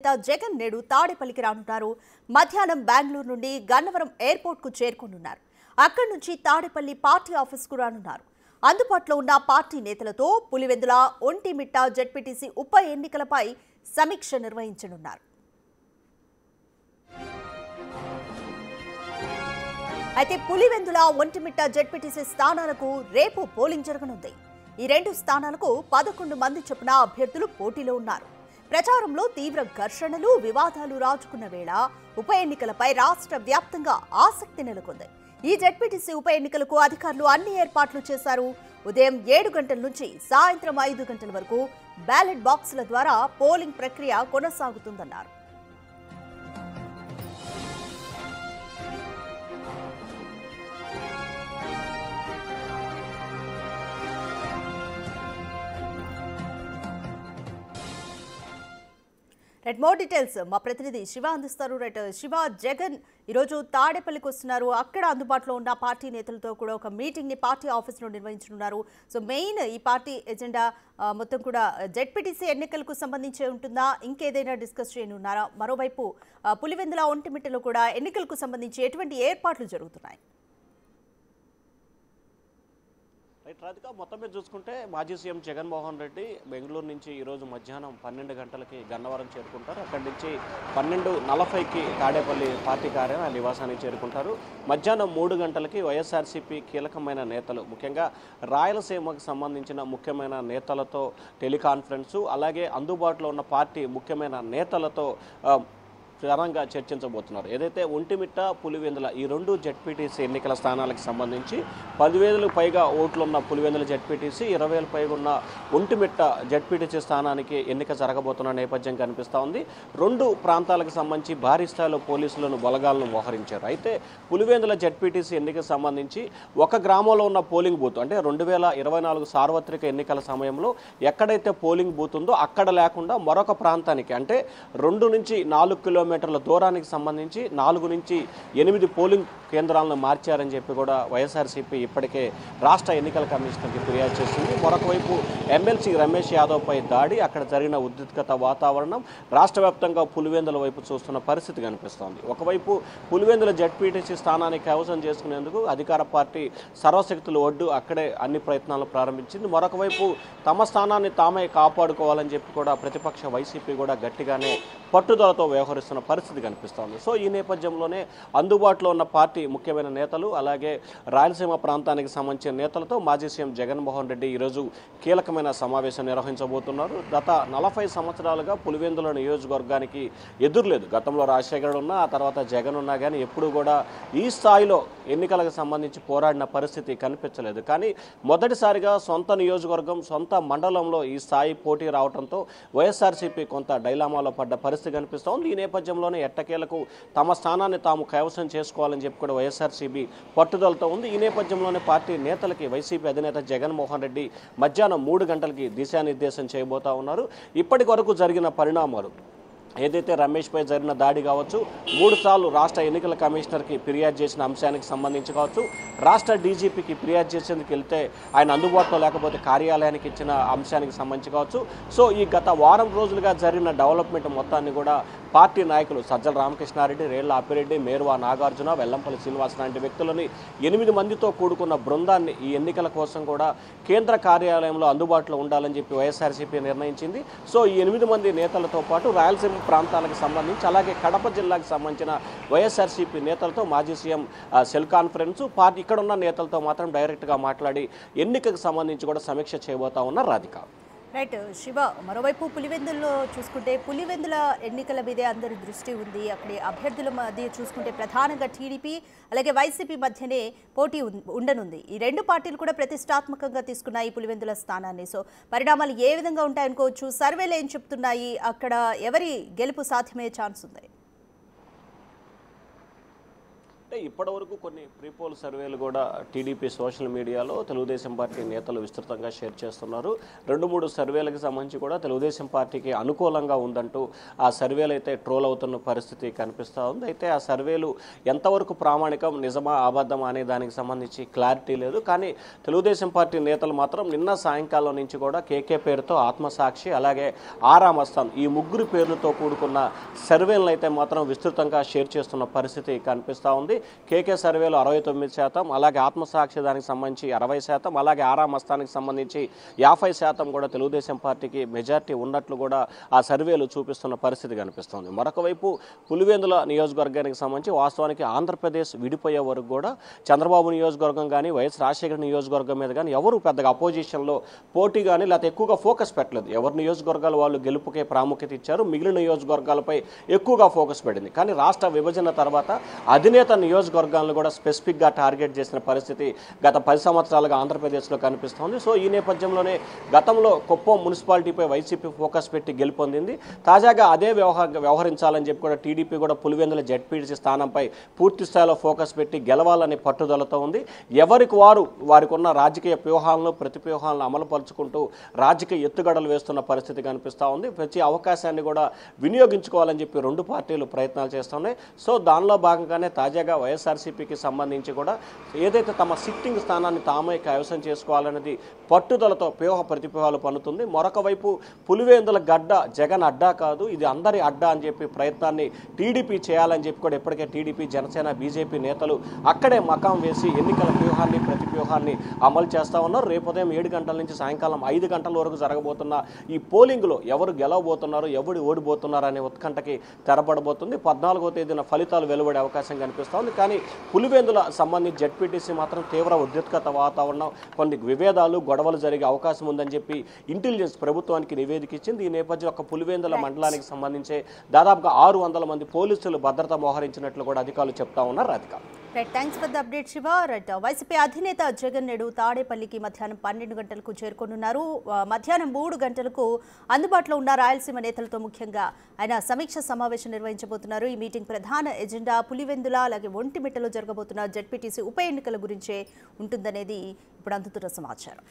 జగన్ నేడు తాడేపల్లికి రానున్నారు. మధ్యాహ్నం బెంగళూరు నుండి గన్నవరం ఎయిర్పోర్ట్ కు చేరుకోనున్నారు. అక్కడి నుంచి తాడేపల్లి పార్టీ ఆఫీస్ కు రానున్నారు. అందుబాటులో ఉన్న పార్టీ నేతలతో పులివెందుల ఒంటిమిట్ట జెడ్పీటీసీ ఉప ఎన్నికలపై సమీక్ష నిర్వహించనున్నారు. అయితే పులివెందుల ఒంటిమిట్ట జెడ్పీటీసీ స్థానాలకు రేపు పోలింగ్ జరగనుంది. ఈ రెండు స్థానాలకు 11 మంది చొప్పున అభ్యర్థులు పోటీలో ఉన్నారు. ప్రచారంలో తీవ్ర ఘర్షణలు, వివాదాలు రాజుకున్న వేళ ఉప ఎన్నికలపై రాష్ట్ర వ్యాప్తంగా ఆసక్తి నెలకొంది. ఈ జెడ్పీటీసీ ఉప ఎన్నికలకు అధికారులు అన్ని ఏర్పాట్లు చేశారు. ఉదయం 7 గంటల నుంచి సాయంత్రం 5 గంటల వరకు బ్యాలెట్ బాక్సుల ద్వారా పోలింగ్ ప్రక్రియ కొనసాగుతుందన్నారు. మోర్ డీటెయిల్స్ మా ప్రతినిధి శివ అందిస్తారు. శివ, జగన్ ఈరోజు తాడేపల్లికి వస్తున్నారు. అక్కడ అందుబాటులో ఉన్న పార్టీ నేతలతో కూడా ఒక మీటింగ్ ని పార్టీ ఆఫీస్లో నిర్వహించనున్నారు. సో మెయిన్ ఈ పార్టీ ఎజెండా మొత్తం కూడా జెడ్పీటీసీ ఎన్నికలకు సంబంధించి ఉంటుందా, ఇంకేదైనా డిస్కస్ చేయనున్నారా? మరోవైపు పులివెందుల ఒంటిమిట్టలో కూడా ఎన్నికలకు సంబంధించి ఎటువంటి ఏర్పాట్లు జరుగుతున్నాయి? రాధిక, మొత్తం మీద చూసుకుంటే మాజీ సీఎం జగన్మోహన్ రెడ్డి బెంగళూరు నుంచి ఈరోజు మధ్యాహ్నం 12 గంటలకి గన్నవరం చేరుకుంటారు. అక్కడి నుంచి 12:40కి తాడేపల్లి పార్టీ కార్యాలయ నివాసానికి చేరుకుంటారు. మధ్యాహ్నం 3 గంటలకి వైఎస్ఆర్సీపీ కీలకమైన నేతలు, ముఖ్యంగా రాయలసీమకు సంబంధించిన ముఖ్యమైన నేతలతో టెలికాన్ఫరెన్సు, అలాగే అందుబాటులో ఉన్న పార్టీ ముఖ్యమైన నేతలతో ప్రధానంగా చర్చించబోతున్నారు. ఏదైతే ఒంటిమిట్ట, పులివెందుల ఈ రెండు జెడ్పీటీసీ ఎన్నికల స్థానాలకు సంబంధించి 10,000 పైగా ఓట్లున్న పులివెందుల జెడ్పీటీసీ, 20,000 పైగా ఉన్న ఒంటిమిట్ట జెడ్పీటీసీ స్థానానికి ఎన్నిక జరగబోతున్న నేపథ్యం కనిపిస్తూ ఉంది. రెండు ప్రాంతాలకు సంబంధించి భారీ స్థాయిలో పోలీసులను బలగాలను మోహరించారు. అయితే పులివెందుల జెడ్పీటీసీ ఎన్నికకు సంబంధించి ఒక గ్రామంలో ఉన్న పోలింగ్ బూత్, అంటే 2024 సార్వత్రిక ఎన్నికల సమయంలో ఎక్కడైతే పోలింగ్ బూత్ ఉందో అక్కడ లేకుండా మరొక ప్రాంతానికి, అంటే 2 నుంచి 4 కిలోమీటర్ల దూరానికి సంబంధించి 4 నుంచి 8 పోలింగ్ కేంద్రాలను మార్చారని చెప్పి కూడా వైఎస్ఆర్సీపీ ఇప్పటికే రాష్ట్ర ఎన్నికల కమిషనర్కి ఫిర్యాదు చేసింది. మరొక వైపు ఎమ్మెల్సీ రమేష్ యాదవ్పై దాడి, అక్కడ జరిగిన ఉద్రిక్తత వాతావరణం రాష్ట్ర వ్యాప్తంగా పులివెందుల వైపు చూస్తున్న పరిస్థితి కనిపిస్తోంది. ఒకవైపు పులివెందుల జెడ్పీటీసీ స్థానాన్ని కైవసం చేసుకునేందుకు అధికార పార్టీ సర్వశక్తులు ఒడ్డు అక్కడే అన్ని ప్రయత్నాలు ప్రారంభించింది. మరొక వైపు తమ స్థానాన్ని తామే కాపాడుకోవాలని చెప్పి కూడా ప్రతిపక్ష వైసీపీ కూడా గట్టిగానే పట్టుదలతో వ్యవహరిస్తున్న పరిస్థితి కనిపిస్తోంది. సో ఈ నేపథ్యంలోనే అందుబాటులో ఉన్న పార్టీ ముఖ్యమైన నేతలు, అలాగే రాయలసీమ ప్రాంతానికి సంబంధించిన నేతలతో మాజీ సీఎం జగన్మోహన్ రెడ్డి ఈరోజు కీలకమైన సమావేశం నిర్వహించబోతున్నారు. గత 40 సంవత్సరాలుగా పులివెందుల నియోజకవర్గానికి ఎదురులేదు. గతంలో రాజశేఖర్ ఉన్నా, ఆ తర్వాత జగన్ ఉన్నా కానీ ఎప్పుడు కూడా ఈ స్థాయిలో ఎన్నికలకు సంబంధించి పోరాడిన పరిస్థితి కనిపించలేదు. కానీ మొదటిసారిగా సొంత నియోజకవర్గం, సొంత మండలంలో ఈ స్థాయి పోటీ రావడంతో వైఎస్ఆర్సీపీ కొంత డైలామాలో పడ్డ పరిస్థితి కనిపిస్తోంది. ఈ నేపథ్యంలోనే ఎట్టకేలకు తమ స్థానాన్ని తాము కైవసం చేసుకోవాలని చెప్పి కూడా వైఎస్ఆర్సీపీ పట్టుదలతో ఉంది. ఈ నేపథ్యంలోనే పార్టీ నేతలకి వైసీపీ అధినేత జగన్మోహన్ రెడ్డి మధ్యాహ్నం 3 గంటలకి దిశానిర్దేశం చేయబోతా ఉన్నారు. ఇప్పటి వరకు జరిగిన పరిణామాలు, ఏదైతే రమేష్పై జరిగిన దాడి కావచ్చు, 3 సార్లు రాష్ట్ర ఎన్నికల కమిషనర్కి ఫిర్యాదు చేసిన అంశానికి సంబంధించి కావచ్చు, రాష్ట్ర డీజీపీకి ఫిర్యాదు చేసేందుకు వెళ్తే ఆయన అందుబాటులో లేకపోతే కార్యాలయానికి ఇచ్చిన అంశానికి సంబంధించి కావచ్చు. సో ఈ గత వారం రోజులుగా జరిగిన డెవలప్మెంట్ మొత్తాన్ని కూడా పార్టీ నాయకులు సజ్జల రామకృష్ణారెడ్డి, రేళ్ల అప్పిరెడ్డి, మేరువా నాగార్జున, వెల్లంపల్లి శ్రీనివాస్ లాంటి వ్యక్తులని 8 మందితో కూడుకున్న బృందాన్ని ఈ ఎన్నికల కోసం కూడా కేంద్ర కార్యాలయంలో అందుబాటులో ఉండాలని చెప్పి వైఎస్ఆర్సీపీ నిర్ణయించింది. సో ఈ 8 మంది నేతలతో పాటు రాయలసీమ ప్రాంతాలకు సంబంధించి, అలాగే కడప జిల్లాకు సంబంధించిన వైఎస్ఆర్సీపీ నేతలతో మాజీ సీఎం సెల్ కాన్ఫరెన్స్, పార్టీ ఇక్కడ ఉన్న నేతలతో మాత్రం డైరెక్ట్గా మాట్లాడి ఎన్నికకు సంబంధించి కూడా సమీక్ష చేయబోతా ఉన్నారు. రాధిక, రైట్ శివ, మరోవైపు పులివెందుల్లో చూసుకుంటే పులివెందుల ఎన్నికల మీదే అందరి దృష్టి ఉంది. అక్కడి అభ్యర్థుల మధ్య చూసుకుంటే ప్రధానంగా టీడీపీ అలాగే వైసీపీ మధ్యనే పోటీ ఉండనుంది. ఈ రెండు పార్టీలు కూడా ప్రతిష్టాత్మకంగా తీసుకున్నాయి పులివెందుల స్థానాన్ని. సో పరిణామాలు ఏ విధంగా ఉంటాయనుకోవచ్చు? సర్వేలు ఏం చెప్తున్నాయి? అక్కడ ఎవరి గెలుపు సాధ్యమయ్యే ఛాన్స్ ఉంది? అంటే ఇప్పటివరకు కొన్ని ప్రీపోల్ సర్వేలు కూడా టీడీపీ సోషల్ మీడియాలో తెలుగుదేశం పార్టీ నేతలు విస్తృతంగా షేర్ చేస్తున్నారు. 2-3 సర్వేలకు సంబంధించి కూడా తెలుగుదేశం పార్టీకి అనుకూలంగా ఉందంటూ ఆ సర్వేలు అయితే ట్రోల్ అవుతున్న పరిస్థితి కనిపిస్తూ ఉంది. అయితే ఆ సర్వేలు ఎంతవరకు ప్రామాణికం, నిజమా అబద్ధమా అనే దానికి సంబంధించి క్లారిటీ లేదు. కానీ తెలుగుదేశం పార్టీ నేతలు మాత్రం నిన్న సాయంకాలం నుంచి కూడా కేకే పేరుతో ఆత్మసాక్షి, అలాగే ఆరామస్థాన్ ఈ 3 పేర్లతో కూడుకున్న సర్వేలను అయితే మాత్రం విస్తృతంగా షేర్ చేస్తున్న పరిస్థితి కనిపిస్తూ ఉంది. కేకే సర్వేలో 69%, అలాగే ఆత్మసాక్షి దానికి సంబంధించి 60%, అలాగే ఆరామస్థానికి సంబంధించి 50% కూడా తెలుగుదేశం పార్టీకి మెజార్టీ ఉన్నట్లు కూడా ఆ సర్వేలు చూపిస్తున్న పరిస్థితి కనిపిస్తుంది. మరొక వైపు పులివెందుల నియోజకవర్గానికి సంబంధించి వాస్తవానికి ఆంధ్రప్రదేశ్ విడిపోయే వరకు కూడా చంద్రబాబు నియోజకవర్గం కానీ వైఎస్ రాజశేఖర నియోజకవర్గం మీద కానీ ఎవరు పెద్దగా అపోజిషన్లో పోటీ కానీ లేకపోతే ఎక్కువగా ఫోకస్ పెట్టలేదు. ఎవరి నియోజకవర్గాలు వాళ్ళు గెలుపుకే ప్రాముఖ్యత ఇచ్చారు. మిగిలిన నియోజకవర్గాలపై ఎక్కువగా ఫోకస్ పడింది. కానీ రాష్ట్ర విభజన తర్వాత అధినేత నియోజకవర్గాలను కూడా స్పెసిఫిక్గా టార్గెట్ చేసిన పరిస్థితి గత 10 సంవత్సరాలుగా ఆంధ్రప్రదేశ్లో కనిపిస్తోంది. సో ఈ నేపథ్యంలోనే గతంలో కుప్పం మున్సిపాలిటీపై వైసీపీ ఫోకస్ పెట్టి గెలుపొందింది. తాజాగా అదే వ్యవహరించాలని చెప్పి కూడా టీడీపీ కూడా పులివెందుల జెడ్పీటీసీ స్థానంపై పూర్తి స్థాయిలో ఫోకస్ పెట్టి గెలవాలని పట్టుదలతో ఉంది. ఎవరికి వారికి ఉన్న రాజకీయ వ్యూహాలను ప్రతివ్యూహాలను అమలుపరుచుకుంటూ రాజకీయ ఎత్తుగడలు వేస్తున్న పరిస్థితి కనిపిస్తూ ఉంది. ప్రతి అవకాశాన్ని కూడా వినియోగించుకోవాలని చెప్పి 2 పార్టీలు ప్రయత్నాలు చేస్తున్నాయి. సో దానిలో భాగంగానే తాజాగా వైఎస్ఆర్సీపీకి సంబంధించి కూడా ఏదైతే తమ సిట్టింగ్ స్థానాన్ని తామే కైవసం చేసుకోవాలనేది పట్టుదలతో వ్యూహ ప్రతివ్యూహాలు పన్నుతుంది. మరొక వైపు పులివెందుల గడ్డ జగన్ అడ్డా కాదు, ఇది అందరి అడ్డా అని చెప్పి ప్రయత్నాన్ని టీడీపీ చేయాలని చెప్పి కూడా ఇప్పటికే టీడీపీ, జనసేన, బీజేపీ నేతలు అక్కడే మకాం వేసి ఎన్నికల వ్యూహాన్ని ప్రతివ్యూహాన్ని అమలు చేస్తూ ఉన్నారు. రేపు ఉదయం 7 గంటల నుంచి సాయంకాలం 5 గంటల వరకు జరగబోతున్న ఈ పోలింగ్లో ఎవరు గెలవబోతున్నారు, ఎవరు ఓడిపోతున్నారు అనే ఉత్కంఠకి తెరపడబోతుంది. 14వ తేదీన ఫలితాలు వెలువడే అవకాశం కనిపిస్తోంది. కానీ పులివెందుల సంబంధించి జెడ్పీటీసీ మాత్రం తీవ్ర ఉద్రిక్తత వాతావరణం, కొన్ని విభేదాలు, గొడవలు జరిగే అవకాశం ఉందని చెప్పి ఇంటెలిజెన్స్ ప్రభుత్వానికి నివేదిక ఇచ్చింది. ఈ నేపథ్యంలో ఒక పులివెందుల మండలానికి సంబంధించి దాదాపుగా 600 మంది పోలీసులు భద్రత మోహరించినట్లు కూడా అధికారులు చెప్తా ఉన్నారు. Radhika, thanks for the update Shiva. YCP అధినేత జగన్ నేడు తాడేపల్లికి మధ్యాహ్నం 12 గంటలకు చేరుకోనున్నారు. మధ్యాహ్నం 3 గంటలకు అందుబాటులో ఉన్న రాయలసీమ నేతలతో ముఖ్యంగా ఆయన సమీక్ష సమావేశం నిర్వహించబోతున్నారు. ఈ మీటింగ్ ప్రధాన ఎజెండా పులివెందుల అలాగే ఒంటిమిట్టలో జరగబోతున్న జెడ్పీటీసీ ఉప ఎన్నికల గురించే ఉంటుందనేది ఇప్పుడు అందుతున్న సమాచారం.